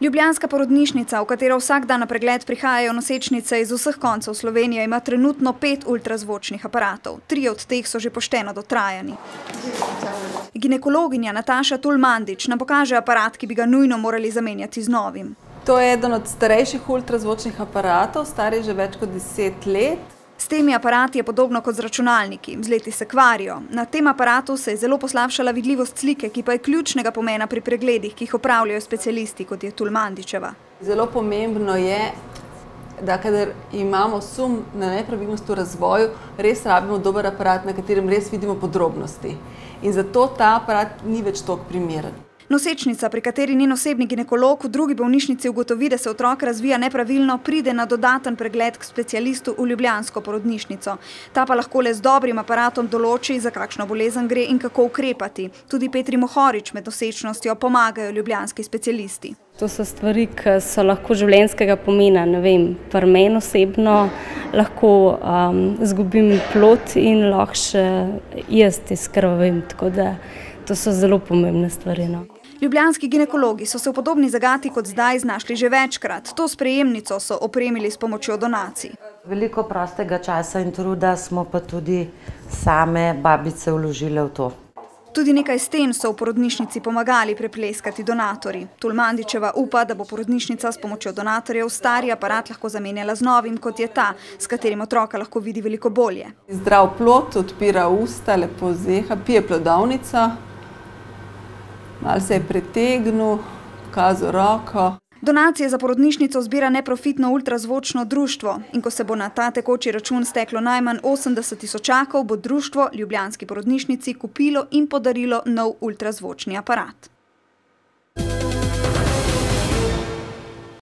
Ljubljanska porodnišnica, v katero vsak dan na pregled prihajajo nosečnice iz vseh koncev Slovenije, ima trenutno 5 ultrazvočnih aparatov. 3 od teh so že pošteno dotrajani. Ginekologinja Nataša Tulmandič nam pokaže aparat, ki bi ga nujno morali zamenjati z novim. To je eden od starejših ultrazvočnih aparatov, star je že več kot 10 let. S temi aparati je podobno kot z računalniki, z leti se kvarijo. Na tem aparatu se je zelo poslabšala vidljivost slike, ki pa je ključnega pomena pri pregledih, ki jih opravljajo specialisti, kot je Tulmandičeva. Zelo pomembno je, da kadar imamo sum na nepravilnost v razvoju, res rabimo dober aparat, na katerem res vidimo podrobnosti. In zato ta aparat ni več toliko primeren. Nosečnica, pri kateri njen osebni ginekolog v drugi bolnišnici ugotovi, da se otrok razvija nepravilno, pride na dodaten pregled k specialistu v ljubljansko porodnišnico. Ta pa lahko le z dobrim aparatom določi, za kakšno bolezen gre in kako ukrepati. Tudi Petri Mohorič med nosečnostjo pomagajo ljubljanski specialisti. To so stvari, ki so lahko življenjskega pomena. Ne vem, pri meni osebno lahko izgubim plod in lahko še jaz izkrvavim, tako da to so zelo pomembne stvari. Ljubljanski ginekologi so se v podobni zagati kot zdaj znašli že večkrat. To sprejemnico so opremili s pomočjo donacij. Veliko prostega časa in truda smo pa tudi same babice vložile v to. Tudi nekaj sten so v porodnišnici pomagali prepleskati donatorji. Tulmandičeva upa, da bo porodnišnica s pomočjo donatorjev stari aparat lahko zamenjala z novim, kot je ta, s katerim otroka lahko vidi veliko bolje. Zdrav plod, odpira usta, lepo zeha, pije plodovnico. Malo se je pretegnil, pokazal roko. Donacije za porodnišnico zbira neprofitno ultrazvočno društvo in ko se bo na ta tekoči račun steklo najmanj 80 tisočakov, bo društvo ljubljanski porodnišnici kupilo in podarilo nov ultrazvočni aparat.